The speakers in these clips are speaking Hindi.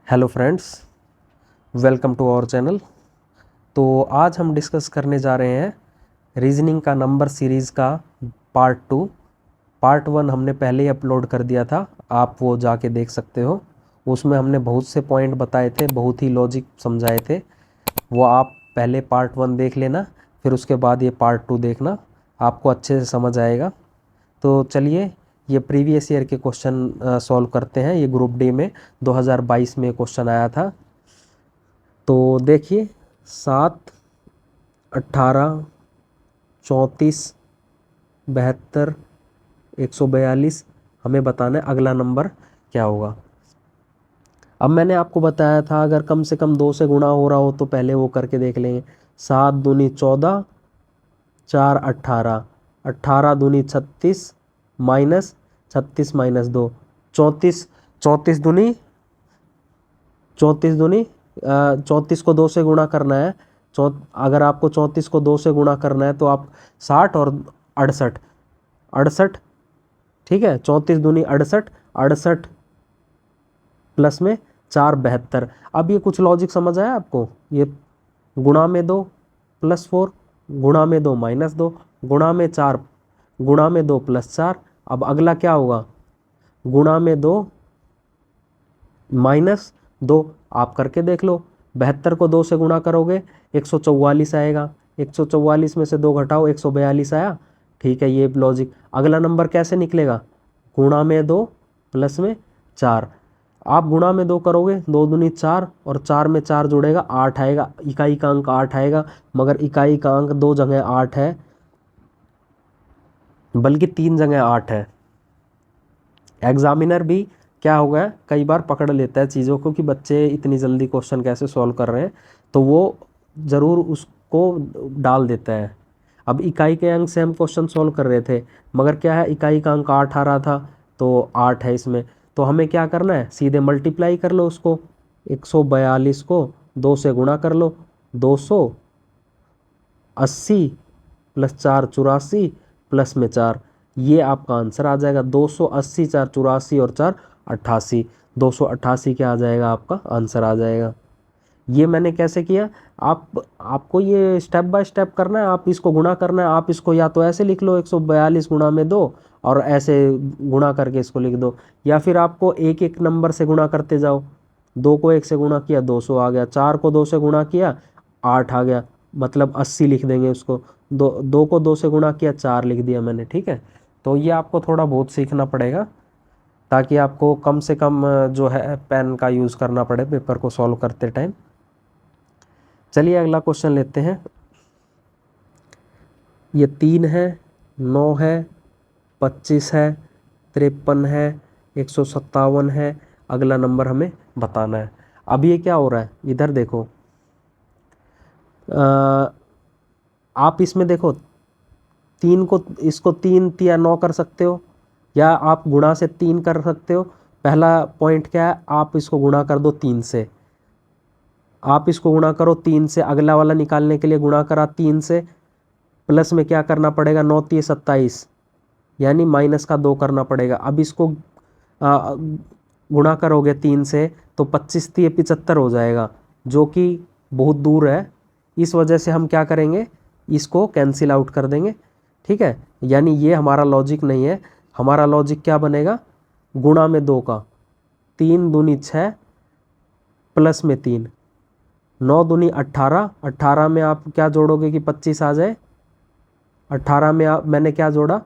Hello friends, welcome to our channel. तो आज हम डिस्कस करने जा रहे हैं रीजनिंग का नंबर सीरीज़ का पार्ट 2। पार्ट 1 हमने पहले ही अपलोड कर दिया था, आप वो जाके देख सकते हो। उसमें हमने बहुत से पॉइंट बताए थे, बहुत ही लॉजिक समझाए थे। वो आप पहले पार्ट 1 देख लेना, फिर उसके बाद ये पार्ट 2 देखना, आपको अच्छे से समझ आएगा। तो चलिए ये प्रीवियस ईयर के क्वेश्चन सॉल्व करते हैं। ये ग्रुप डी में 2022 में क्वेश्चन आया था। तो देखिए 7, 18, 34, 72, 142, हमें बताना है अगला नंबर क्या होगा। अब मैंने आपको बताया था अगर कम से कम 2 से गुणा हो रहा हो तो पहले वो करके देख लेंगे। 7 दूनी 14, 4 18, 18 दूनी 36, माइनस 36 माइनस 2 34, 34 दूनी 34 को 2 से गुणा करना है। अगर आपको 34 को 2 से गुणा करना है तो आप 60 और 68, 68, ठीक है। 34 दूनी 68, 68 प्लस में 4 72। अब ये कुछ लॉजिक समझ आया आपको? ये गुणा में 2 प्लस 4, गुणा में 2 माइनस 2, गुणा में 4, गुणा में 2 प्लस 4। अब अगला क्या होगा? गुणा में 2 माइनस 2। आप करके देख लो। 72 को 2 से गुणा करोगे 144 आएगा। 144 में से 2 घटाओ 142 आया। ठीक है, ये लॉजिक। अगला नंबर कैसे निकलेगा? गुणा में 2 प्लस में 4। आप गुणा में 2 करोगे, 2 दूनी 4 और 4 में 4 जुड़ेगा 8 आएगा। इकाई का अंक 8 आएगा, मगर इकाई का अंक 2 जगह 8 है, बल्कि 3 जगह 8 है। एग्जामिनर भी क्या हो गया, कई बार पकड़ लेता है चीज़ों को कि बच्चे इतनी जल्दी क्वेश्चन कैसे सॉल्व कर रहे हैं, तो वो ज़रूर उसको डाल देता है। अब इकाई के अंक से हम क्वेश्चन सॉल्व कर रहे थे, मगर क्या है, इकाई का अंक 8 आ रहा था तो 8 है इसमें। तो हमें क्या करना है, सीधे मल्टीप्लाई कर लो उसको। 142 को 2 से गुणा कर लो। 280 प्लस 4 84 प्लस में 4, ये आपका आंसर आ जाएगा। 280, 4 84 और 4 88, 288 क्या आ जाएगा? आपका आंसर आ जाएगा। ये मैंने कैसे किया, आपको ये स्टेप बाय स्टेप करना है। आप इसको गुणा करना है। आप इसको या तो ऐसे लिख लो 142 गुणा में 2 और ऐसे गुणा करके इसको लिख दो, या फिर आपको एक एक नंबर से गुणा करते जाओ। 2 को 1 से गुणा किया 200 आ गया, 4 को 2 से गुणा किया 8 आ गया, मतलब 80 लिख देंगे उसको। 2 को 2 से गुणा किया 4 लिख दिया मैंने, ठीक है। तो ये आपको थोड़ा बहुत सीखना पड़ेगा ताकि आपको कम से कम जो है पेन का यूज़ करना पड़े पेपर को सॉल्व करते टाइम। चलिए अगला क्वेश्चन लेते हैं। ये 3 है, 9 है, 25 है, 53 है, 157 है। अगला नंबर हमें बताना है। अब ये क्या हो रहा है, इधर देखो। आप इसमें देखो, 3 को, इसको 3 या 9 कर सकते हो, या आप गुणा से 3 कर सकते हो। पहला पॉइंट क्या है, आप इसको गुणा कर दो 3 से। आप इसको गुणा करो 3 से, अगला वाला निकालने के लिए गुणा करा 3 से, प्लस में क्या करना पड़ेगा, 9 3 27, यानी माइनस का 2 करना पड़ेगा। अब इसको गुणा करोगे 3 से तो 25 3 75 हो जाएगा, जो कि बहुत दूर है। इस वजह से हम क्या करेंगे, इसको कैंसिल आउट कर देंगे, ठीक है। यानी ये हमारा लॉजिक नहीं है। हमारा लॉजिक क्या बनेगा, गुणा में 2 का, 3 दूनी 6 प्लस में 3, 9 दूनी 18, 18 में आप क्या जोड़ोगे कि 25 आ जाए। 18 में मैंने क्या जोड़ा,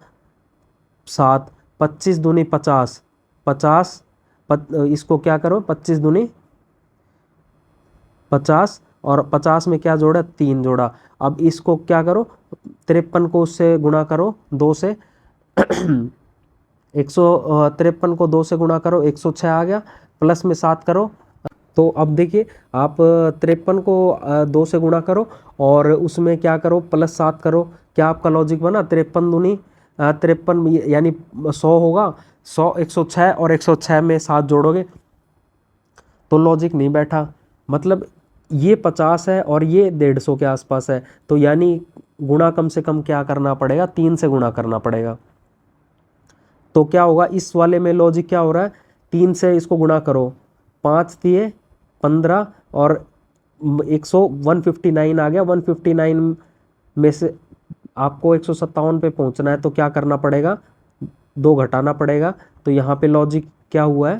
7, 25 दूनी 50, 50, इसको क्या करो, 25 दूनी 50 और 50 में क्या जोड़ा, 3 जोड़ा। अब इसको क्या करो, 53 को उससे गुणा करो 2 से 153 को 2 से गुणा करो 106 आ गया, प्लस में 7 करो। तो अब देखिए, आप 53 को 2 से गुणा करो और उसमें क्या करो, प्लस 7 करो। क्या आपका लॉजिक बना, 53 दूनी 53 यानी 100 होगा। 100, 106 और 106 में 7 जोड़ोगे तो लॉजिक नहीं बैठा। मतलब ये 50 है और ये 150 के आसपास है, तो यानी गुणा कम से कम क्या करना पड़ेगा, 3 से गुणा करना पड़ेगा। तो क्या होगा, इस वाले में लॉजिक क्या हो रहा है, 3 से इसको गुणा करो, 5 दिए 15 और 159 आ गया। 159 में से आपको 157 पे पहुंचना है तो क्या करना पड़ेगा, 2 घटाना पड़ेगा। तो यहाँ पे लॉजिक क्या हुआ है,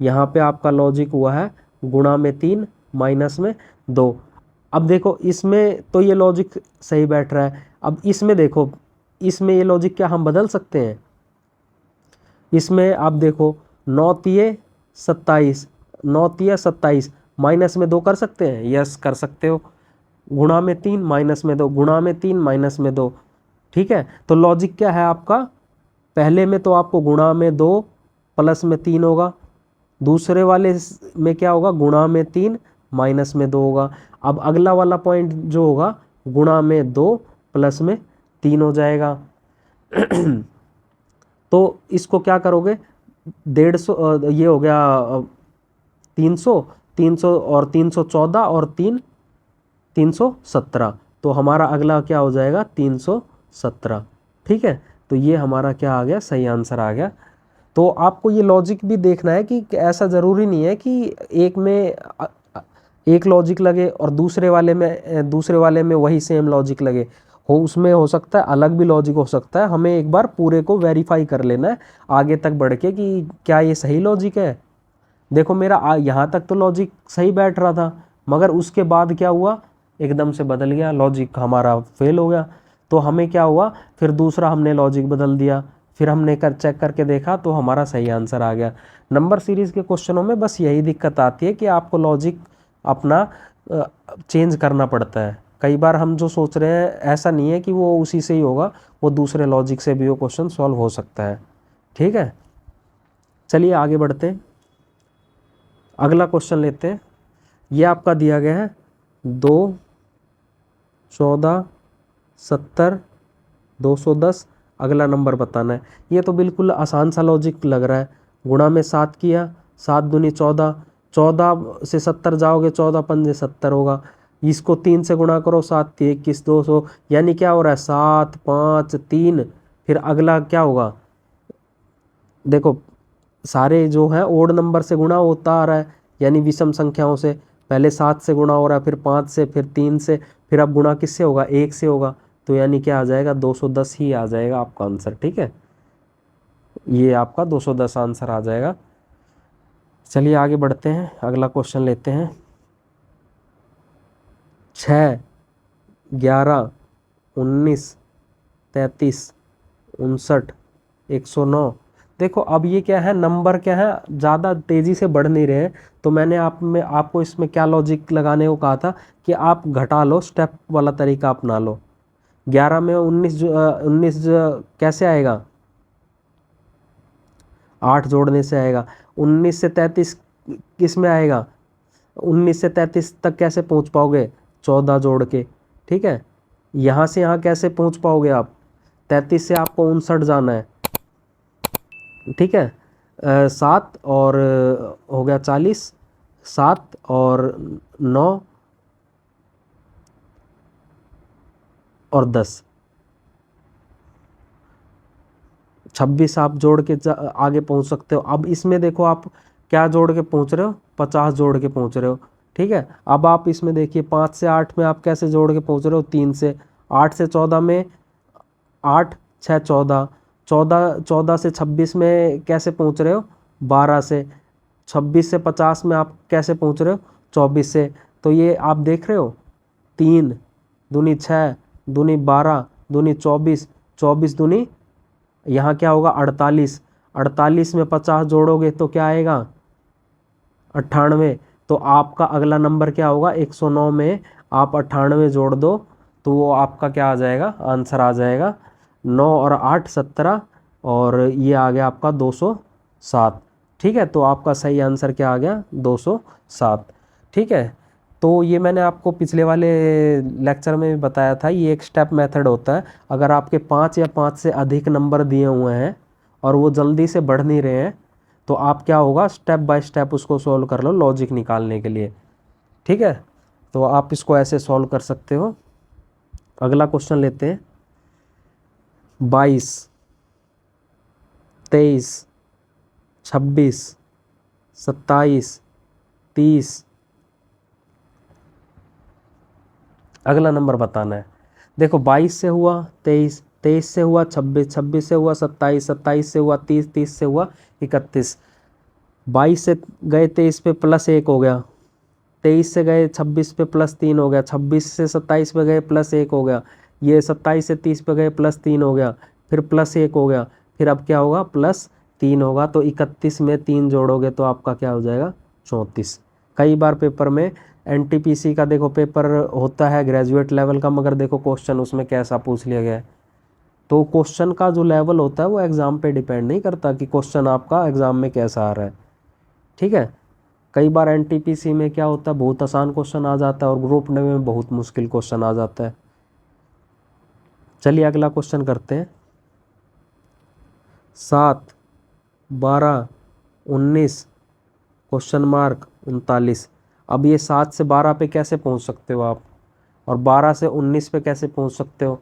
यहाँ पे आपका लॉजिक हुआ है गुणा में 3 माइनस में 2। अब देखो इसमें तो ये लॉजिक सही बैठ रहा है। अब इसमें देखो, इसमें ये लॉजिक क्या हम बदल सकते हैं, इसमें आप देखो 9 तिये 27, 9 तिये 27, माइनस में 2 कर सकते हैं, यस कर सकते हो। गुणा में 3 माइनस में 2, गुणा में 3 माइनस में 2। ठीक है, तो लॉजिक क्या है आपका, पहले में तो आपको गुणा में 2 प्लस में 3 होगा, दूसरे वाले में क्या होगा, गुणा में 3 माइनस में 2 होगा। अब अगला वाला पॉइंट जो होगा गुणा में 2 प्लस में 3 हो जाएगा। तो इसको क्या करोगे, 150, ये हो गया 300, 300 और 314 और 317। तो हमारा अगला क्या हो जाएगा 317। ठीक है, तो ये हमारा क्या आ गया, सही आंसर आ गया। तो आपको ये लॉजिक भी देखना है कि ऐसा ज़रूरी नहीं है कि एक में एक लॉजिक लगे और दूसरे वाले में वही सेम लॉजिक लगे, हो उसमें हो सकता है अलग भी लॉजिक हो सकता है। हमें एक बार पूरे को वेरीफाई कर लेना है आगे तक बढ़ के कि क्या ये सही लॉजिक है। देखो मेरा यहाँ तक तो लॉजिक सही बैठ रहा था, मगर उसके बाद क्या हुआ, एकदम से बदल गया, लॉजिक हमारा फेल हो गया। तो हमें क्या हुआ, फिर दूसरा हमने लॉजिक बदल दिया, फिर हमने चेक करके देखा तो हमारा सही आंसर आ गया। नंबर सीरीज़ के क्वेश्चनों में बस यही दिक्कत आती है कि आपको लॉजिक अपना चेंज करना पड़ता है। कई बार हम जो सोच रहे हैं ऐसा नहीं है कि वो उसी से ही होगा, वो दूसरे लॉजिक से भी वो क्वेश्चन सॉल्व हो सकता है। ठीक है, चलिए आगे बढ़ते हैं, अगला क्वेश्चन लेते हैं। ये आपका दिया गया है 2, 14, 70, 210, अगला नंबर बताना है। ये तो बिल्कुल आसान सा लॉजिक लग रहा है। गुणा में 7 किया, 7 दूनी 14, 14 से 70 जाओगे, 14 पंजे 70 होगा। इसको 3 से गुणा करो, 7 3 21 200, यानी क्या हो रहा है 7 5 3। फिर अगला क्या होगा, देखो सारे जो है ओड नंबर से गुणा होता आ रहा है, यानी विषम संख्याओं से। पहले 7 से गुणा हो रहा है, फिर 5 से, फिर 3 से, फिर अब गुणा किससे होगा, 1 से होगा। तो यानी क्या आ जाएगा, 210 ही आ जाएगा आपका आंसर। ठीक है, ये आपका 210 आंसर आ जाएगा। चलिए आगे बढ़ते हैं, अगला क्वेश्चन लेते हैं। 6, 11, 19, 33, 59, 109। देखो अब ये क्या है, नंबर क्या है, ज़्यादा तेज़ी से बढ़ नहीं रहे हैं। तो मैंने आपको इसमें क्या लॉजिक लगाने को कहा था कि आप घटा लो, स्टेप वाला तरीका अपना लो। 11 में 19 कैसे आएगा, 8 जोड़ने से आएगा। 19 से 33 किस में आएगा, 19 से 33 तक कैसे पहुंच पाओगे, 14 जोड़ के। ठीक है, यहाँ से यहाँ कैसे पहुंच पाओगे आप, 33 से आपको 59 जाना है। ठीक है, 7 और हो गया 40, 7 और 9 और 10, 26 आप जोड़ के आगे पहुंच सकते हो। अब इसमें देखो आप क्या जोड़ के पहुंच रहे हो, 50 जोड़ के पहुंच रहे हो। ठीक है, अब आप इसमें देखिए 5 से 8 में आप कैसे जोड़ के पहुंच रहे हो, 3 से। 8 से 14 में 8 6 14, 14 से 26 में कैसे पहुंच रहे हो, 12 से। 26 से 50 में आप कैसे पहुंच रहे हो, 24 से। तो ये आप देख रहे हो, 3 दूनी 6 दूनी 12 दूनी 24, 24 दूनी यहाँ क्या होगा 48, 48 में 50 जोड़ोगे तो क्या आएगा 98। तो आपका अगला नंबर क्या होगा, 109 में आप 98 जोड़ दो तो वो आपका क्या आ जाएगा, आंसर आ जाएगा 9 और 8 17, और ये आ गया आपका 207। ठीक है, तो आपका सही आंसर क्या आ गया, 207। ठीक है, तो ये मैंने आपको पिछले वाले लेक्चर में भी बताया था, ये एक स्टेप मेथड होता है। अगर आपके 5 या 5 से अधिक नंबर दिए हुए हैं और वो जल्दी से बढ़ नहीं रहे हैं तो आप क्या होगा, स्टेप बाय स्टेप उसको सॉल्व कर लो लॉजिक निकालने के लिए। ठीक है, तो आप इसको ऐसे सॉल्व कर सकते हो। अगला क्वेश्चन लेते हैं। 22, 23, 26, 27, 30। अगला नंबर बताना है। देखो 22 से हुआ 23, 23 से हुआ 26, 26 से हुआ 27, 27 से हुआ 30, 30 से हुआ 31। 22 से गए 23 पे +1 हो गया, 23 से गए 26 पे +3 हो गया, 26 से 27 पे गए +1 हो गया, ये 27 से 30 पे गए +3 हो गया, फिर +1 हो गया, फिर अब क्या होगा +3 होगा। तो 31 में 3 जोड़ोगे तो आपका क्या हो जाएगा 34। कई बार पेपर में एनटीपीसी का देखो पेपर होता है ग्रेजुएट लेवल का, मगर देखो क्वेश्चन उसमें कैसा पूछ लिया गया है। तो क्वेश्चन का जो लेवल होता है वो एग्ज़ाम पे डिपेंड नहीं करता कि क्वेश्चन आपका एग्ज़ाम में कैसा आ रहा है। ठीक है, कई बार एनटीपीसी में क्या होता है बहुत आसान क्वेश्चन आ जाता है और ग्रुप में बहुत मुश्किल क्वेश्चन आ जाता है। चलिए अगला क्वेश्चन करते हैं। 7, 12, 19 क्वेश्चन मार्क 39। अब ये 7 से 12 पे कैसे पहुंच सकते हो आप, और 12 से 19 पे कैसे पहुंच सकते हो,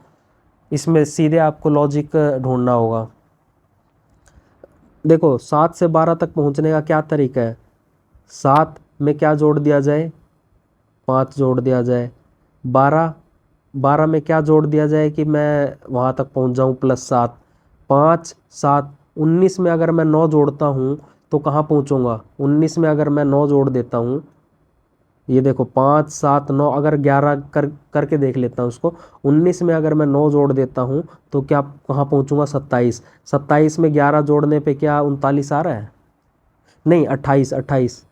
इसमें सीधे आपको लॉजिक ढूंढना होगा। देखो 7 से 12 तक पहुंचने का क्या तरीका है, 7 में क्या जोड़ दिया जाए 5 जोड़ दिया जाए, 12 12 में क्या जोड़ दिया जाए कि मैं वहाँ तक पहुँच जाऊँ +7, 5 7 19 में अगर मैं 9 जोड़ता हूँ तो कहाँ पहुँचूँगा, 19 में अगर मैं 9 जोड़ देता हूँ, ये देखो 5 7 9, अगर 11 करके देख लेता हूँ उसको, 19 में अगर मैं 9 जोड़ देता हूँ तो क्या कहाँ पहुँचूँगा 27। 27 में 11 जोड़ने पे क्या 39 आ रहा है, नहीं 28 28,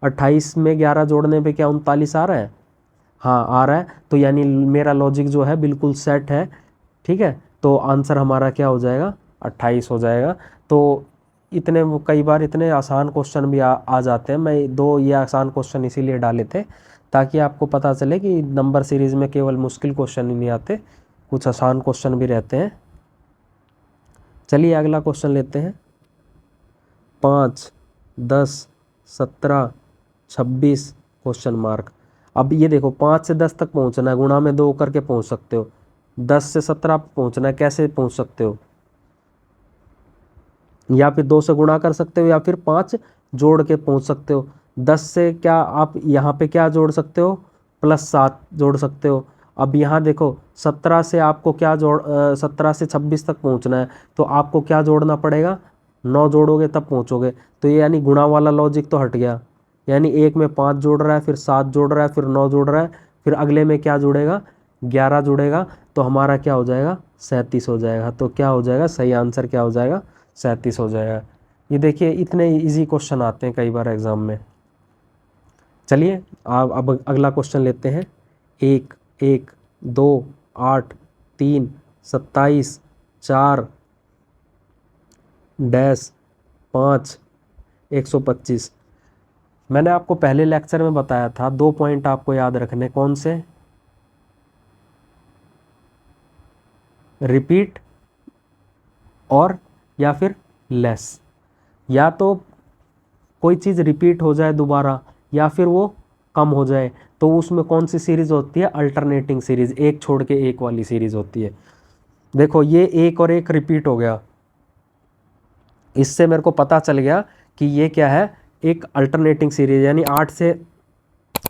28 में 11 जोड़ने पे क्या 39 आ रहा है, हाँ आ रहा है। तो यानी मेरा लॉजिक जो है बिल्कुल सेट है। ठीक है, तो आंसर हमारा क्या हो जाएगा 28 हो जाएगा। तो इतने कई बार इतने आसान क्वेश्चन भी आ जाते हैं, मैं दो ये आसान क्वेश्चन इसीलिए डाले थे ताकि आपको पता चले कि नंबर सीरीज़ में केवल मुश्किल क्वेश्चन ही नहीं आते, कुछ आसान क्वेश्चन भी रहते हैं। चलिए अगला क्वेश्चन लेते हैं। 5, 10, 17, 26 क्वेश्चन मार्क। अब ये देखो 5 से 10 तक पहुंचना है, गुणा में 2 करके पहुंच सकते हो। 10 से 17 पहुंचना है, कैसे पहुंच सकते हो, या फिर 2 से गुणा कर सकते हो या फिर 5 जोड़ के पहुंच सकते हो। 10 से क्या आप यहाँ पे क्या जोड़ सकते हो +7 जोड़ सकते हो। अब यहाँ देखो 17 से आपको क्या 17 से 26 तक पहुँचना है तो आपको क्या जोड़ना पड़ेगा, 9 जोड़ोगे तब पहुँचोगे। तो ये यानी गुणा वाला लॉजिक तो हट गया, यानी एक में 5 जोड़ रहा है, फिर 7 जोड़ रहा है, फिर 9 जोड़ रहा है, फिर अगले में क्या जुड़ेगा 11 जुड़ेगा, तो हमारा क्या हो जाएगा 37 हो जाएगा। तो क्या हो जाएगा सही आंसर क्या हो जाएगा 37 हो जाएगा। ये देखिए इतने इजी क्वेश्चन आते हैं कई बार एग्जाम में। चलिए आप अब अगला क्वेश्चन लेते हैं। 1 1 2 8 3 27 4 डैश 5 125। मैंने आपको पहले लेक्चर में बताया था 2 पॉइंट आपको याद रखने, कौन से, रिपीट और या फिर लेस। या तो कोई चीज़ रिपीट हो जाए दोबारा या फिर वो कम हो जाए, तो उसमें कौन सी सीरीज़ होती है अल्टरनेटिंग सीरीज़, एक छोड़ के एक वाली सीरीज़ होती है। देखो ये एक और एक रिपीट हो गया, इससे मेरे को पता चल गया कि ये क्या है एक अल्टरनेटिंग सीरीज़, यानी 8 से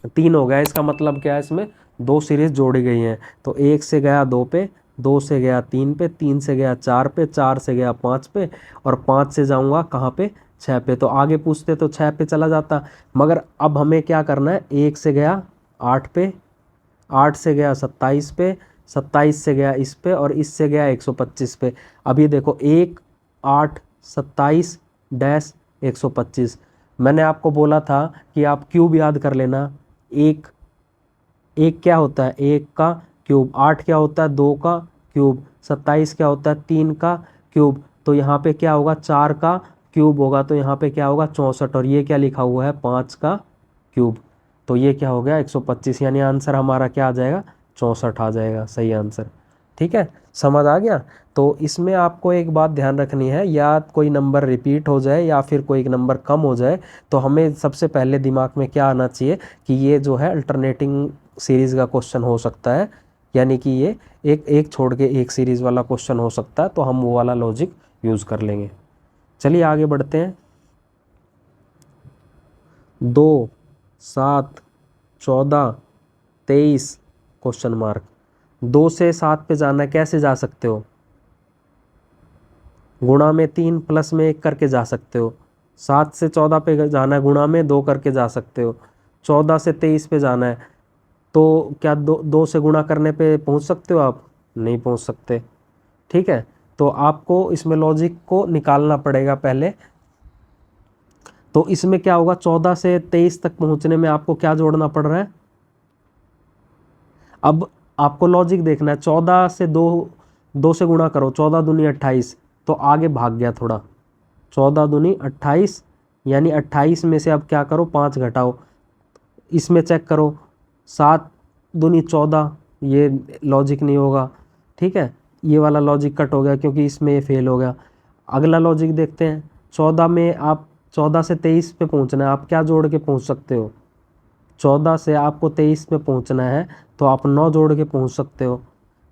3 हो गया। इसका मतलब क्या है, इसमें 2 सीरीज़ जोड़ी गई हैं। तो 1 से गया 2 पे, 2 से गया 3 पे, 3 से गया 4 पे, 4 से गया 5 पे, और 5 से जाऊंगा कहाँ पे 6 पे। तो आगे पूछते तो 6 पे चला जाता, मगर अब हमें क्या करना है, 1 से गया 8 पे, 8 से गया 27 पे, 27 से गया इस पे, और इससे गया 125 पे। अब ये देखो 1 8 27 डैश 125। मैंने आपको बोला था कि आप क्यूब याद कर लेना। एक एक क्या होता है 1 का क्यूब, 8 क्या होता है 2 का क्यूब, 27 क्या होता है 3 का क्यूब। तो यहाँ पे क्या होगा 4 का क्यूब होगा, तो यहाँ पे क्या होगा 64, और ये क्या लिखा हुआ है 5 का क्यूब। तो ये क्या हो गया 125, यानी आंसर हमारा क्या आ जाएगा 64 आ जाएगा सही आंसर। ठीक है, समझ आ गया। तो इसमें आपको एक बात ध्यान रखनी है, या कोई नंबर रिपीट हो जाए या फिर कोई नंबर कम हो जाए, तो हमें सबसे पहले दिमाग में क्या आना चाहिए कि ये जो है अल्टरनेटिंग सीरीज़ का क्वेश्चन हो सकता है, यानी कि ये एक एक छोड़ के एक सीरीज़ वाला क्वेश्चन हो सकता है, तो हम वो वाला लॉजिक यूज़ कर लेंगे। चलिए आगे बढ़ते हैं। 2 7, 14, 23 क्वेश्चन मार्क। 2 से 7 पे जाना है, कैसे जा सकते हो? गुणा में 3 प्लस में 1 करके जा सकते हो। 7 से 14 पे जाना है, गुणा में 2 करके जा सकते हो। 14 से 23 पे जाना है, तो क्या 2 से गुणा करने पे पहुंच सकते हो आप? नहीं पहुंच सकते। ठीक है, तो आपको इसमें लॉजिक को निकालना पड़ेगा पहले। तो इसमें क्या होगा, 14 से 23 तक पहुंचने में आपको क्या जोड़ना पड़ रहा है? अब आपको लॉजिक देखना है। 14 से 2 से गुणा करो, 14 दूनी 28, तो आगे भाग गया थोड़ा। 14 दूनी 28, यानी 28 में से अब क्या करो, 5 घटाओ। इसमें चेक करो, 7 दूनी 14, ये लॉजिक नहीं होगा। ठीक है, ये वाला लॉजिक कट हो गया क्योंकि इसमें ये फेल हो गया। अगला लॉजिक देखते हैं। 14 में आप 14 से 23 पे पहुंचना है, आप क्या जोड़ के पहुंच सकते हो? 14 से आपको 23 पे पहुंचना है तो आप 9 जोड़ के पहुंच सकते हो।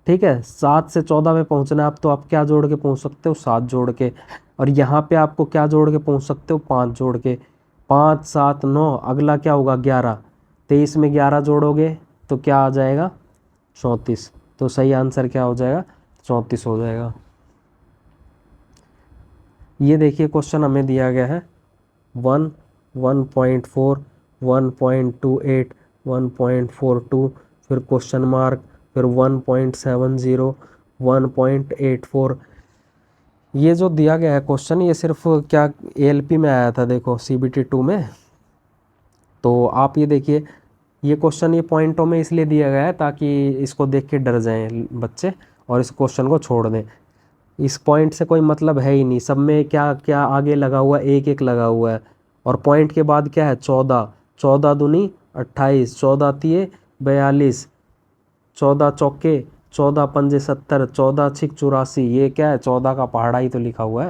ठीक है, 7 से 14 में पहुंचना है आप, तो आप क्या जोड़ के पहुंच सकते हो? 7 जोड़ के। और यहाँ पे आपको क्या जोड़ के पहुंच सकते हो? 5 जोड़ के। 5, 7, 9, अगला क्या होगा? 11। 23 में 11 जोड़ोगे तो क्या आ जाएगा? 34। तो सही आंसर क्या हो जाएगा? 34 हो जाएगा। ये देखिए क्वेश्चन हमें दिया गया है 1, 1.4, 1.28, 1.42, फिर क्वेश्चन मार्क, फिर 1.70, 1.84। ये जो दिया गया है क्वेश्चन, ये सिर्फ क्या एएलपी में आया था, देखो सीबीटी 2 में। तो आप ये देखिए, ये क्वेश्चन ये पॉइंटों में इसलिए दिया गया है ताकि इसको देख के डर जाएं बच्चे और इस क्वेश्चन को छोड़ दें। इस पॉइंट से कोई मतलब है ही नहीं, सब में क्या क्या आगे लगा हुआ है, एक एक लगा हुआ है। और पॉइंट के बाद क्या है? 14, 14 दूनी 28, 14 तिये 42, 14 चौके 14 पंजे 70, 14 छिक 84। ये क्या है? 14 का पहाड़ा ही तो लिखा हुआ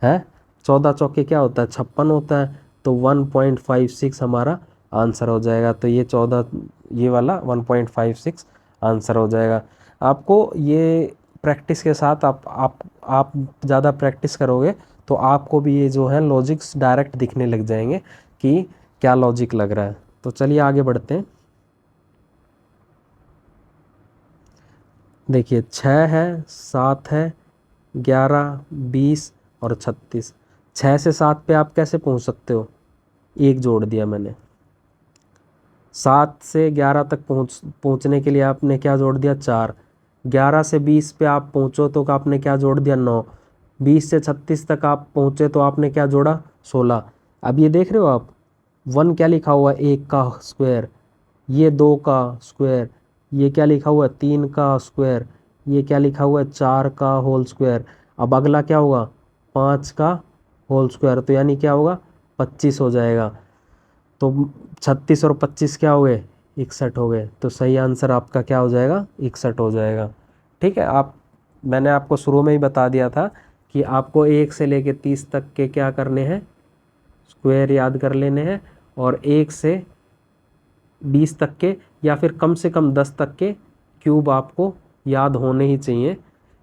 है। 14 चौके क्या होता है? 56 होता है। तो 1.56 हमारा आंसर हो जाएगा। तो ये 14, ये वाला 1.56 आंसर हो जाएगा। आपको ये प्रैक्टिस के साथ आप ज़्यादा प्रैक्टिस करोगे तो आपको भी ये जो है लॉजिक्स डायरेक्ट दिखने लग जाएंगे कि क्या लॉजिक लग रहा है। तो चलिए आगे बढ़ते हैं। देखिए 6 है, 7 है, 11, 20 और 36। 6 से 7 पे आप कैसे पहुंच सकते हो? एक जोड़ दिया मैंने। 7 से 11 तक पहुंचने के लिए आपने क्या जोड़ दिया? 4। 11 से 20 पे आप पहुंचो तो आपने क्या जोड़ दिया? 9। 20 से 36 तक आप पहुंचे तो आपने क्या जोड़ा? 16। अब ये देख रहे हो आप, 1 क्या लिखा हुआ है? 1 का स्क्वायर। ये 2 का स्क्वायर। ये क्या लिखा हुआ है? 3 का स्क्वायर। ये क्या लिखा हुआ है? 4 का होल स्क्वायर। अब अगला क्या होगा? 5 का होल स्क्वायर। तो यानी क्या होगा? 25 हो जाएगा। तो 36 और 25 क्या हो गए? 61 हो गए। तो सही आंसर आपका क्या हो जाएगा? 61 हो जाएगा। ठीक है, मैंने आपको शुरू में ही बता दिया था कि आपको 1 से लेके 30 तक के क्या करने हैं? स्क्वायर याद कर लेने हैं। और 1 से 20 तक के या फिर कम से कम 10 तक के क्यूब आपको याद होने ही चाहिए।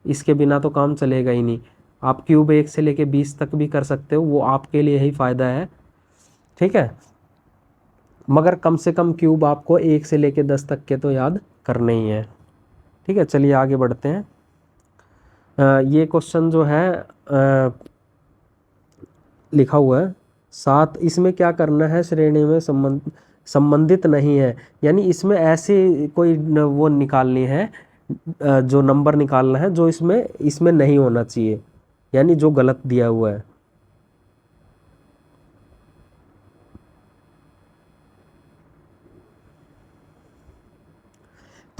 इसके बिना तो काम चलेगा ही नहीं। आप क्यूब 1 से लेके 20 तक भी कर सकते हो, वो आपके लिए ही फ़ायदा है। ठीक है, मगर कम से कम क्यूब आपको 1 से लेके 10 तक के तो याद करने ही है। ठीक है, चलिए आगे बढ़ते हैं। ये क्वेश्चन जो है लिखा हुआ है 7, इसमें क्या करना है? श्रेणी में संबंधित नहीं है, यानी इसमें ऐसी कोई वो निकालनी है, जो नंबर निकालना है जो इसमें इसमें नहीं होना चाहिए, यानी जो गलत दिया हुआ है।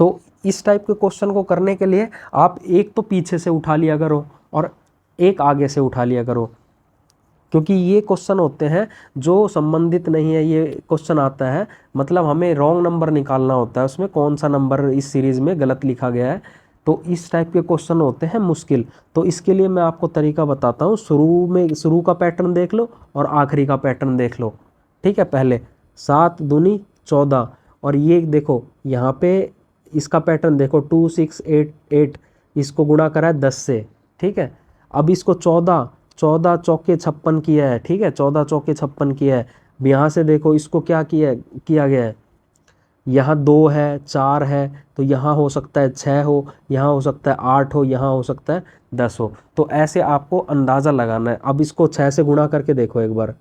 तो इस टाइप के क्वेश्चन को करने के लिए आप एक तो पीछे से उठा लिया करो और एक आगे से उठा लिया करो, क्योंकि ये क्वेश्चन होते हैं जो संबंधित नहीं है। ये क्वेश्चन आता है मतलब हमें रॉन्ग नंबर निकालना होता है, उसमें कौन सा नंबर इस सीरीज़ में गलत लिखा गया है। तो इस टाइप के क्वेश्चन होते हैं मुश्किल। तो इसके लिए मैं आपको तरीका बताता हूँ। शुरू का पैटर्न देख लो और आखिरी का पैटर्न देख लो। ठीक है, पहले 7 दूनी 14 और ये देखो यहाँ पे इसका पैटर्न देखो 2, 6, 8, 8, इसको गुणा करा है 10 से। ठीक है, अब इसको 14 चौके 56 किया है। ठीक है, 14 चौके 56 किया है। यहाँ से देखो इसको क्या किया गया है, यहाँ 2 है, 4 है, तो यहाँ हो सकता है 6 हो, यहाँ हो सकता है 8 हो, यहाँ हो सकता है 10 हो। तो ऐसे आपको अंदाज़ा लगाना है। अब इसको 6 से गुणा करके देखो एक बार,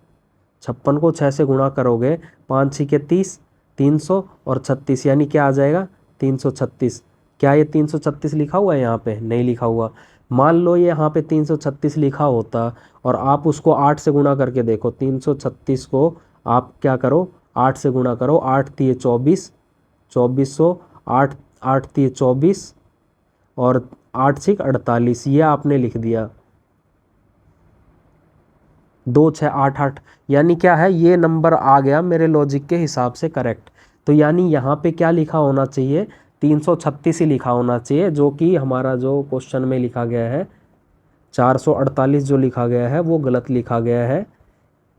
56 को 6 से गुणा करोगे, 5 6 के 30, 300 और 36, यानी क्या आ जाएगा 336। क्या ये 336 लिखा हुआ है यहाँ पे? नहीं लिखा हुआ। मान लो ये यहाँ पे 336 लिखा होता और आप उसको 8 से गुणा करके देखो, 336 को आप क्या करो, 8 से गुणा करो, 8 तिये 24, 2400, 8 8 तिये 24 और 8 6 48, ये आपने लिख दिया 2688, यानी क्या है, ये नंबर आ गया मेरे लॉजिक के हिसाब से करेक्ट। तो यानी यहाँ पे क्या लिखा होना चाहिए, 336 ही लिखा होना चाहिए, जो कि हमारा जो क्वेश्चन में लिखा गया है 448 जो लिखा गया है वो गलत लिखा गया है।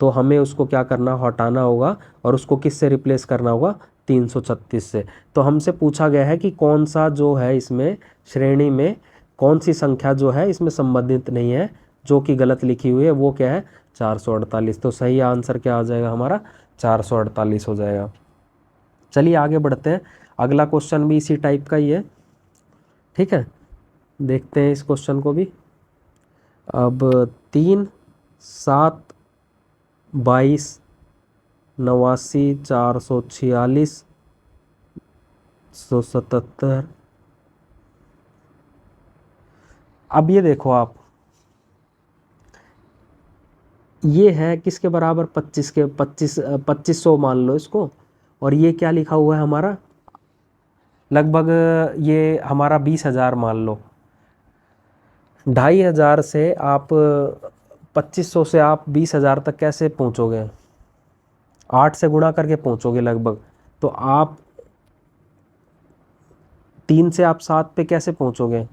तो हमें उसको क्या करना, हटाना होगा और उसको किस से रिप्लेस करना होगा, 336 से। तो हमसे पूछा गया है कि कौन सा जो है इसमें श्रेणी में कौन सी संख्या जो है इसमें संबंधित नहीं है, जो कि गलत लिखी हुई है, वो क्या है 448। तो सही आंसर क्या आ जाएगा हमारा, 448 हो जाएगा। चलिए आगे बढ़ते हैं, अगला क्वेश्चन भी इसी टाइप का ही है। ठीक है, देखते हैं इस क्वेश्चन को भी। अब 3 7 22 89 446 177। अब ये देखो आप, ये है किसके बराबर, 25 के 2500 मान लो इसको, और ये क्या लिखा हुआ है हमारा, लगभग ये हमारा 20,000 मान लो। 2,500 से आप 2500 से आप 20,000 तक कैसे पहुंचोगे, 8 से गुणा करके पहुंचोगे लगभग। तो आप 3 से आप 7 पे कैसे पहुंचोगे।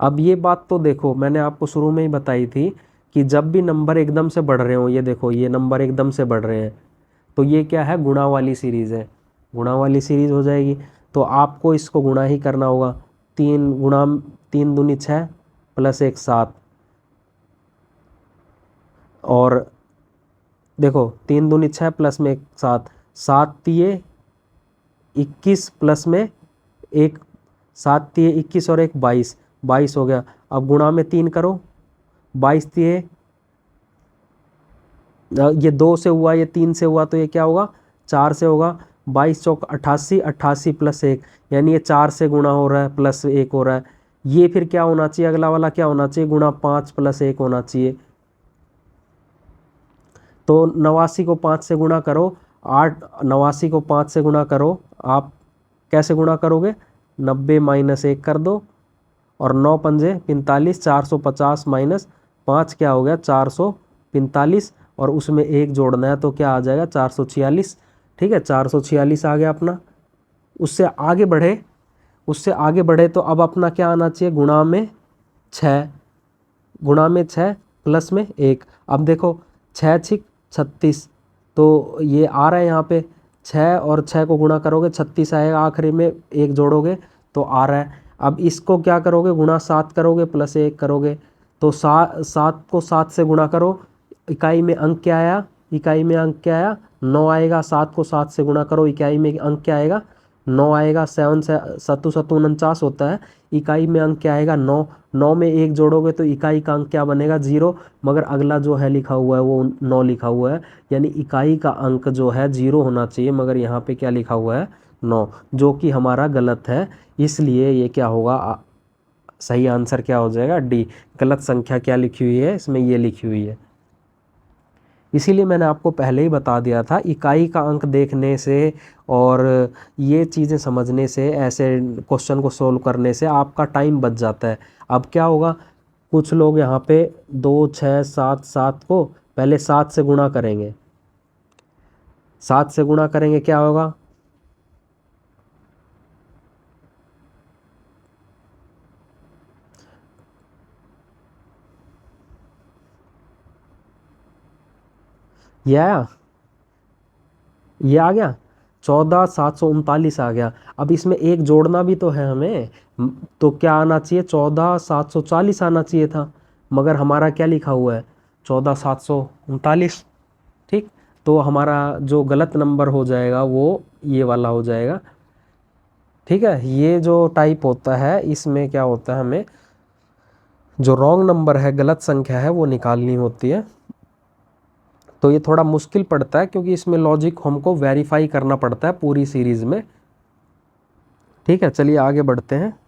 अब ये बात तो देखो मैंने आपको शुरू में ही बताई थी कि जब भी नंबर एकदम से बढ़ रहे हो, ये देखो ये नंबर एकदम से बढ़ रहे हैं, तो ये क्या है, गुणा वाली सीरीज़ है, गुणा वाली सीरीज़ हो जाएगी। तो आपको इसको गुणा ही करना होगा, 3 गुणा 3 दूनी 6 प्लस 1 7, और देखो 3 दूनी 6 प्लस में 1 7, 7 तिये 21 प्लस में 1, 7 तिये 21 और 1 22, 22 हो गया। अब गुणा में 3 करो, 22 तिये ये 2 से हुआ, ये 3 से हुआ, तो ये क्या होगा 4 से होगा, 22 चौक 88, 88 प्लस 1, यानी ये 4 से गुणा हो रहा है प्लस 1 हो रहा है। ये फिर क्या होना चाहिए, अगला वाला क्या होना चाहिए, गुणा 5 प्लस 1 होना चाहिए। तो 89 को 5 से गुणा करो, 89 को 5 से गुणा करो, आप कैसे गुणा करोगे, 90 माइनस 1 कर दो, और 9 पंजे 45, 450 माइनस 5 क्या हो गया 445, और उसमें 1 जोड़ना है तो क्या आ जाएगा 446। ठीक है, 446 आ गया अपना। उससे आगे बढ़े, उससे आगे बढ़े तो अब अपना क्या आना चाहिए, गुणा में 6, गुणा में 6 प्लस में 1। अब देखो 6 6 36, तो ये आ रहा है यहाँ पे 6 और 6 को गुणा करोगे 36 आएगा, आखिरी में 1 जोड़ोगे तो आ रहा है। अब इसको क्या करोगे, गुणा 7 करोगे प्लस 1 करोगे, तो 7 को 7 से गुणा करो, इकाई में अंक क्या आया, इकाई में अंक क्या आया 9 आएगा। 7 को 7 से गुणा करो, इकाई में अंक क्या आएगा 9 आएगा। 7 से 7 7 49 होता है, इकाई में अंक क्या आएगा 9, 9 में 1 जोड़ोगे तो इकाई का अंक क्या बनेगा 0, मगर अगला जो है लिखा हुआ है वो 9 लिखा हुआ है, यानी इकाई का अंक जो है 0 होना चाहिए, मगर यहाँ पे क्या लिखा हुआ है 9, जो कि हमारा गलत है। इसलिए ये क्या होगा, सही आंसर क्या हो जाएगा, डी। गलत संख्या क्या लिखी हुई है इसमें, ये लिखी हुई है। इसीलिए मैंने आपको पहले ही बता दिया था, इकाई का अंक देखने से और ये चीज़ें समझने से, ऐसे क्वेश्चन को सोल्व करने से आपका टाइम बच जाता है। अब क्या होगा, कुछ लोग यहाँ पे 2 6 7 7 को पहले 7 से गुणा करेंगे, 7 से गुणा करेंगे क्या होगा, ये आया, ये आ गया 14,739 आ गया। अब इसमें एक जोड़ना भी तो है हमें, तो क्या आना चाहिए 14,740 आना चाहिए था, मगर हमारा क्या लिखा हुआ है 14,739। ठीक, तो हमारा जो गलत नंबर हो जाएगा वो ये वाला हो जाएगा। ठीक है, ये जो टाइप होता है इसमें क्या होता है, हमें जो रॉन्ग नंबर है, गलत संख्या है, वो निकालनी होती है। तो ये थोड़ा मुश्किल पड़ता है क्योंकि इसमें लॉजिक हमको वेरीफाई करना पड़ता है पूरी सीरीज में। ठीक है, चलिए आगे बढ़ते हैं।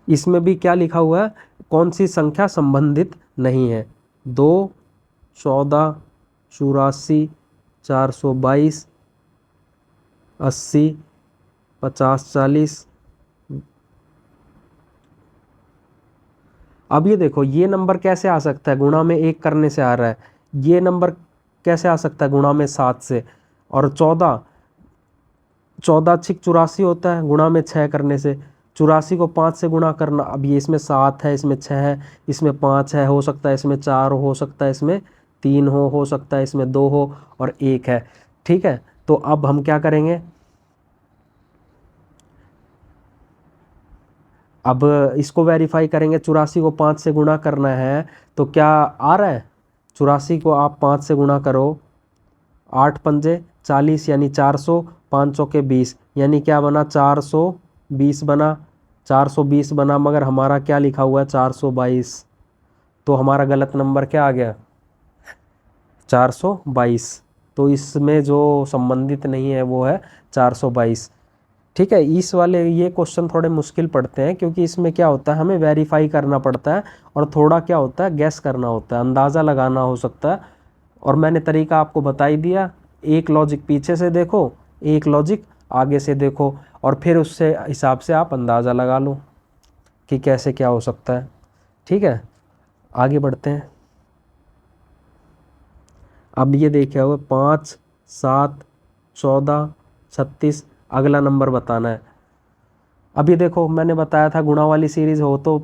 इसमें भी क्या लिखा हुआ है, कौन सी संख्या संबंधित नहीं है। 2, 14, 84, 422, 80, 50, 40। अब ये देखो, ये नंबर कैसे आ सकता है, गुणा में 1 करने से आ रहा है। ये नंबर कैसे आ सकता है, गुणा में 7 से। और 14, 14 छिक 84 होता है, गुणा में 6 करने से। 84 को 5 से गुणा करना, अब ये इसमें 7 है, इसमें 6 है, इसमें 5 है, हो सकता है इसमें 4 हो सकता है इसमें 3 हो सकता है इसमें 2 हो, और 1 है। ठीक है, तो अब हम क्या करेंगे, अब इसको वेरीफाई करेंगे। 84 को 5 से गुणा करना है तो क्या आ रहा है, 84 को आप 5 से गुणा करो, 8 पंजे 40 यानी 400, 5 चौके 20 यानी क्या बना, 420 बना, 420 बना, मगर हमारा क्या लिखा हुआ है, 422। तो हमारा गलत नंबर क्या आ गया, 422। तो इसमें जो संबंधित नहीं है वो है 422। ठीक है, इस वाले ये क्वेश्चन थोड़े मुश्किल पड़ते हैं क्योंकि इसमें क्या होता है, हमें वेरीफाई करना पड़ता है और थोड़ा क्या होता है, गैस करना होता है, अंदाज़ा लगाना हो सकता है। और मैंने तरीका आपको बता ही दिया, एक लॉजिक पीछे से देखो, एक लॉजिक आगे से देखो, और फिर उससे हिसाब से आप अंदाज़ा लगा लो कि कैसे क्या हो सकता है। ठीक है, आगे बढ़ते हैं। अब ये देखा हुआ 5, 7, 14, 36, अगला नंबर बताना है। अभी देखो, मैंने बताया था गुणा वाली सीरीज हो तो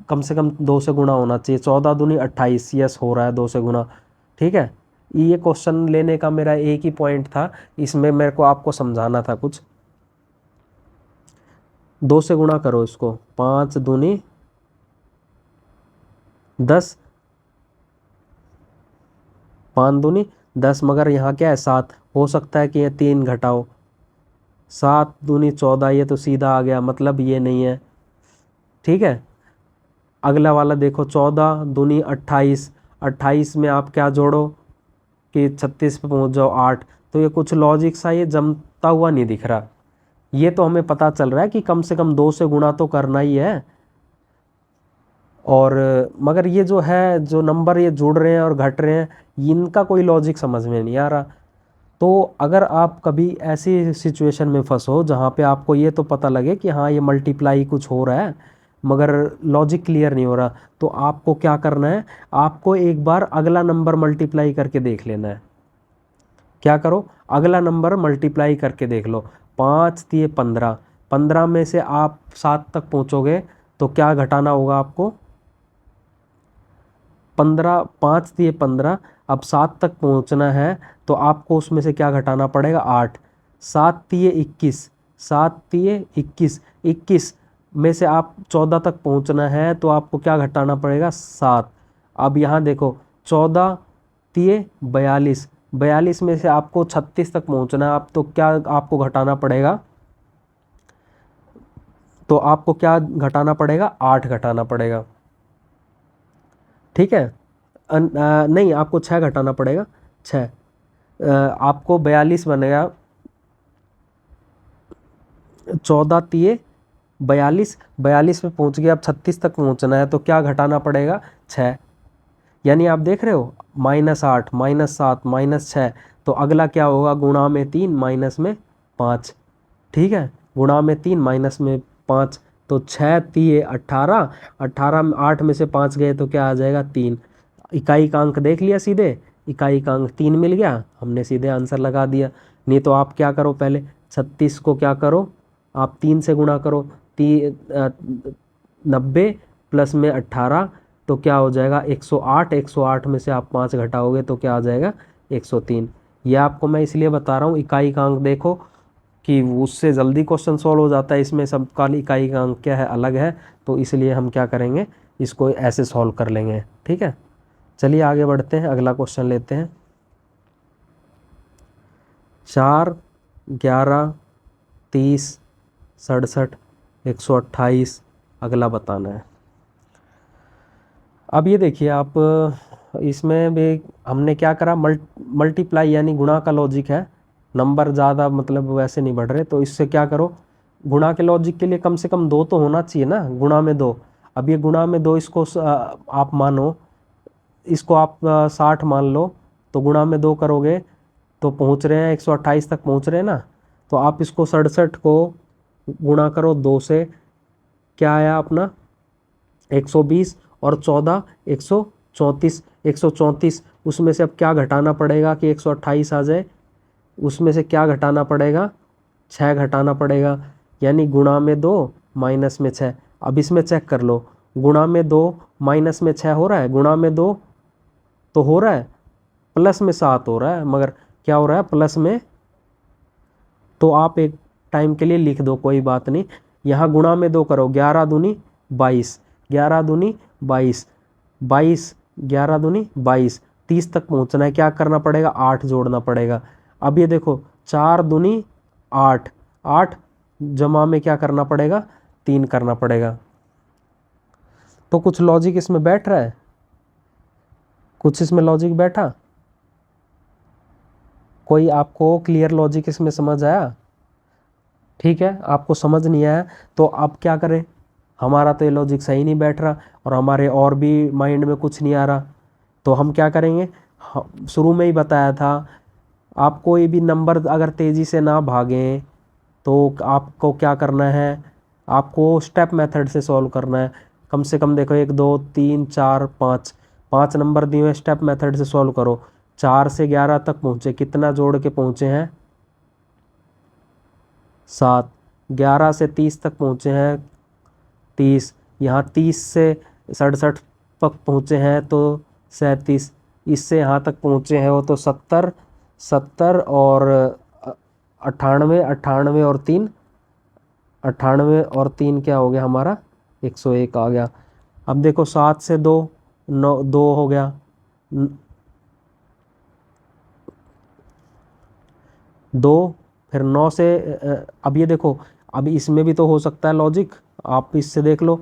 कम से कम 2 से गुणा होना चाहिए। 14 दूनी 28, यस हो रहा है 2 से गुणा। ठीक है, ये क्वेश्चन लेने का मेरा एक ही पॉइंट था, इसमें मेरे को आपको समझाना था कुछ। 2 से गुणा करो इसको, 5 दूनी 10, 5 दूनी 10, मगर यहाँ क्या है 7, हो सकता है कि ये 3 घटाओ, 7 दूनी 14, ये तो सीधा आ गया, मतलब ये नहीं है। ठीक है, अगला वाला देखो, 14 दूनी 28, 28 में आप क्या जोड़ो कि 36 पे पहुंच जाओ 8। तो ये कुछ लॉजिक सा ये जमता हुआ नहीं दिख रहा। ये तो हमें पता चल रहा है कि कम से कम 2 से गुणा तो करना ही है, और मगर ये जो है, जो नंबर ये जुड़ रहे हैं और घट रहे हैं, इनका कोई लॉजिक समझ में नहीं आ रहा। तो अगर आप कभी ऐसी सिचुएशन में फंसो जहाँ पे आपको ये तो पता लगे कि हाँ ये मल्टीप्लाई कुछ हो रहा है मगर लॉजिक क्लियर नहीं हो रहा, तो आपको क्या करना है, आपको एक बार अगला नंबर मल्टीप्लाई करके देख लेना है। क्या करो, अगला नंबर मल्टीप्लाई करके देख लो। 5 तिये 15, 15 में से आप 7 तक पहुँचोगे तो क्या घटाना होगा आपको, 15, 5 तिये 15, अब 7 तक पहुंचना है तो आपको उसमें से क्या घटाना पड़ेगा, 8, 7 तिये 21, 7 तिये 21, 21 में से आप 14 तक पहुंचना है तो आपको क्या घटाना पड़ेगा, 7। अब यहाँ देखो, 14 तिये 42, 42 में से आपको 36 तक पहुंचना है, आप तो क्या आपको घटाना पड़ेगा, तो आपको क्या घटाना पड़ेगा, 8 घटाना पड़ेगा। ठीक है, नहीं, आपको 6 घटाना पड़ेगा, 6, आपको 42 बनेगा, 14 तिये 42, 42 में पहुंच गया, अब 36 तक पहुंचना है तो क्या घटाना पड़ेगा, 6। यानी आप देख रहे हो, -8, -7, -6, तो अगला क्या होगा, गुणा में 3 माइनस में 5। ठीक है, गुणा में 3 माइनस में 5, तो 6 तिये 18, 18 में 8 में से 5 गए तो क्या आ जाएगा, 3। इकाई का अंक देख लिया सीधे, इकाई का अंक 3 मिल गया, हमने सीधे आंसर लगा दिया। नहीं तो आप क्या करो, पहले 36 को क्या करो, आप 3 से गुणा करो, 90 प्लस में 18 तो क्या हो जाएगा, 108, 108 में से आप 5 घटाओगे तो क्या आ जाएगा, 103। यह आपको मैं इसलिए बता रहा हूँ, इकाई का अंक देखो कि उससे जल्दी क्वेश्चन सॉल्व हो जाता है। इसमें सबका इकाई का अंक क्या है, अलग है, तो इसलिए हम क्या करेंगे, इसको ऐसे सॉल्व कर लेंगे। ठीक है, चलिए आगे बढ़ते हैं, अगला क्वेश्चन लेते हैं। 4, 11, 30, 67, 128 अगला बताना है। अब ये देखिए आप, इसमें भी हमने क्या करा, मल्टीप्लाई यानी गुणा का लॉजिक है। नंबर ज़्यादा मतलब वैसे नहीं बढ़ रहे, तो इससे क्या करो, गुणा के लॉजिक के लिए कम से कम 2 तो होना चाहिए ना, गुणा में 2। अब ये गुणा में 2, इसको आप मानो, इसको आप 60 मान लो, तो गुणा में 2 करोगे तो पहुंच रहे हैं 128 तक पहुंच रहे हैं ना। तो आप इसको 67 को गुणा करो 2 से, क्या आया अपना 120, और 14 134, 134। उसमें से अब क्या घटाना पड़ेगा कि 128 आ जाए, उसमें से क्या घटाना पड़ेगा, 6 घटाना पड़ेगा, यानी गुणा में 2 माइनस में 6। अब इसमें चेक कर लो, गुणा में 2 माइनस में 6 हो रहा है, गुणा में 2 तो हो रहा है, प्लस में 7 हो रहा है, मगर क्या हो रहा है प्लस में। तो आप एक टाइम के लिए लिख दो, कोई बात नहीं। यहाँ गुणा में 2 करो, 11 दूनी 22, 11 दूनी 22, 22, 11 दूनी 22, 30 तक पहुँचना है, क्या करना पड़ेगा, 8 जोड़ना पड़ेगा। अब ये देखो 4 दूनी 8, 8 जमा में क्या करना पड़ेगा, 3 करना पड़ेगा। तो कुछ लॉजिक इसमें बैठ रहा है, कुछ इसमें लॉजिक बैठा, कोई आपको क्लियर लॉजिक इसमें समझ आया? ठीक है, आपको समझ नहीं आया तो अब क्या करें, हमारा तो ये लॉजिक सही नहीं बैठ रहा और हमारे और भी माइंड में कुछ नहीं आ रहा, तो हम क्या करेंगे, शुरू में ही बताया था, आप कोई भी नंबर अगर तेज़ी से ना भागें तो आपको क्या करना है, आपको स्टेप मेथड से सॉल्व करना है। कम से कम देखो 1 2 3 4 5, 5 नंबर दिए हुए, स्टेप मेथड से सॉल्व करो। 4 से 11 तक पहुँचे, कितना जोड़ के पहुँचे हैं, 7। 11 से 30 तक पहुँचे हैं 30, यहाँ 30 से 67 तक पहुँचे हैं तो 37, इससे यहाँ तक पहुँचे हैं वो तो 70, 70 और 98, 98 और 3, 98 और 3 क्या हो गया हमारा, 101 आ गया। अब देखो 7 से 2, 9, 2 हो गया, 2, फिर 9 से अब ये देखो, अब इसमें भी तो हो सकता है लॉजिक, आप इससे देख लो।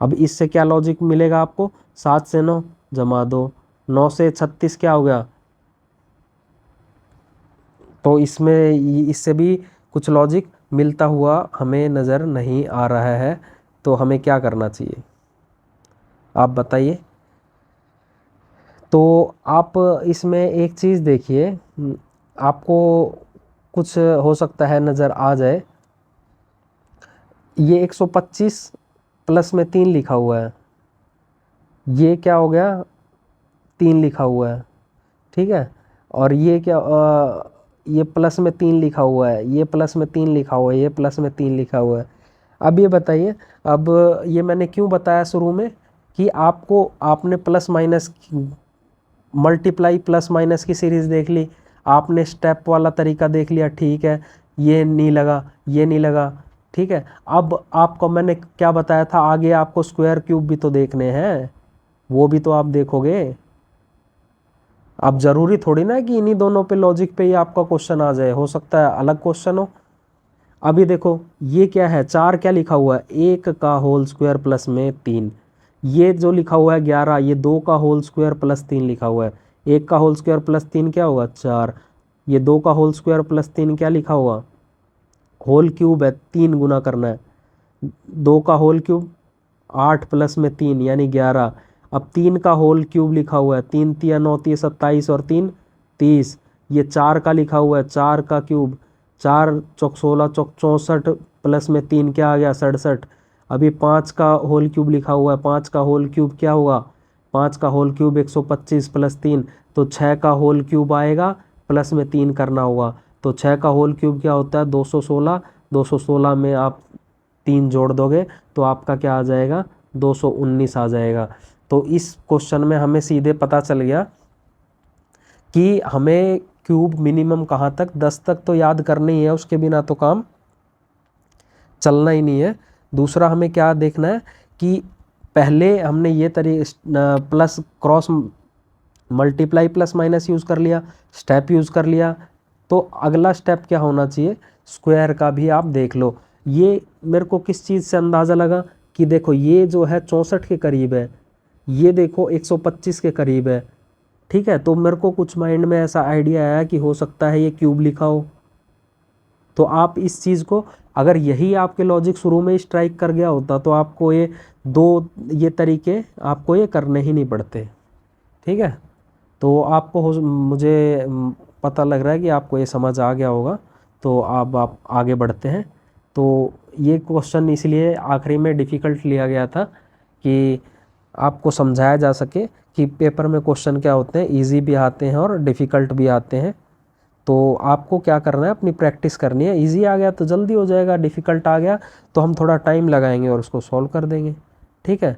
अब इससे क्या लॉजिक मिलेगा आपको, 7 से 9 जमा 2, 9 से 36 क्या हो गया, तो इसमें इससे भी कुछ लॉजिक मिलता हुआ हमें नज़र नहीं आ रहा है, तो हमें क्या करना चाहिए आप बताइए। तो आप इसमें एक चीज़ देखिए, आपको कुछ हो सकता है नज़र आ जाए, ये 125 प्लस में 3 लिखा हुआ है, ये क्या हो गया 3 लिखा हुआ है, ठीक है, और ये क्या ये प्लस में 3 लिखा हुआ है, ये प्लस में 3 लिखा हुआ है, ये प्लस में 3 लिखा हुआ है। अब ये बताइए, अब ये मैंने क्यों बताया शुरू में कि आपको, आपने plus minus multiply plus minus की सीरीज़ देख ली, आपने स्टेप वाला तरीका देख लिया, ठीक है, ये नहीं लगा, ये नहीं लगा, ठीक है। अब आपको मैंने क्या बताया था, आगे आपको स्क्वायर क्यूब भी तो देखने हैं, वो भी तो आप देखोगे। अब ज़रूरी थोड़ी ना है कि इन्हीं दोनों पे लॉजिक पे ही आपका क्वेश्चन आ जाए, हो सकता है अलग क्वेश्चन हो। अभी देखो ये क्या है, 4 क्या लिखा हुआ है, 1 का होल स्क्वायर प्लस में 3, ये जो लिखा हुआ है 11, ये 2 का होल स्क्वायर प्लस 3 लिखा हुआ है, 1 का होल स्क्वायर प्लस 3 क्या होगा 4, ये 2 का होल स्क्वायर प्लस 3 क्या लिखा हुआ, होल क्यूब है, 3 गुना करना है, 2 का होल क्यूब 8 प्लस में 3 यानी 11, अब 3 का होल क्यूब लिखा हुआ है, 3 तिया 9 तिया 27 और 3 30, ये 4 का लिखा हुआ है, 4 का क्यूब, 4 चौक 16 चौक 64 प्लस में 3 क्या आ गया 67। अभी 5 का होल क्यूब लिखा हुआ है, 5 का होल क्यूब क्या हुआ, 5 का होल क्यूब 125 प्लस 3, तो 6 का होल क्यूब आएगा, प्लस में 3 करना होगा, तो 6 का होल क्यूब क्या होता है 216, 216 में आप 3 जोड़ दोगे तो आपका क्या आ जाएगा 219 आ जाएगा। तो इस क्वेश्चन में हमें सीधे पता चल गया कि हमें क्यूब मिनिमम कहाँ तक, 10 तक तो याद करना ही है, उसके बिना तो काम चलना ही नहीं है। दूसरा हमें क्या देखना है कि पहले हमने ये plus cross multiply plus minus use कर लिया, स्टेप यूज़ कर लिया, तो अगला स्टेप क्या होना चाहिए, स्क्वायर का भी आप देख लो। ये मेरे को किस चीज़ से अंदाज़ा लगा कि देखो ये जो है 64 के करीब है, ये देखो 125 के करीब है, ठीक है। तो मेरे को कुछ माइंड में ऐसा आइडिया आया कि हो सकता है ये क्यूब लिखा हो। तो आप इस चीज़ को, अगर यही आपके लॉजिक शुरू में स्ट्राइक कर गया होता तो आपको ये तरीके आपको ये करने ही नहीं पड़ते, ठीक है। तो आपको मुझे पता लग रहा है कि आपको ये समझ आ गया होगा। तो अब आप आगे बढ़ते हैं। तो ये क्वेश्चन इसलिए आखिरी में डिफ़िकल्ट लिया गया था कि आपको समझाया जा सके कि पेपर में क्वेश्चन क्या होते हैं, इजी भी आते हैं और डिफ़िकल्ट भी आते हैं। तो आपको क्या करना है, अपनी प्रैक्टिस करनी है। इजी आ गया तो जल्दी हो जाएगा, डिफ़िकल्ट आ गया तो हम थोड़ा टाइम लगाएंगे और उसको सॉल्व कर देंगे, ठीक है।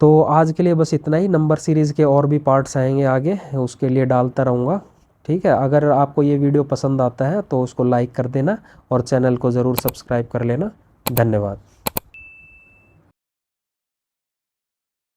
तो आज के लिए बस इतना ही। नंबर सीरीज़ के और भी पार्ट्स आएंगे आगे, उसके लिए डालता रहूँगा, ठीक है। अगर आपको ये वीडियो पसंद आता है तो उसको लाइक कर देना और चैनल को ज़रूर सब्सक्राइब कर लेना। धन्यवाद।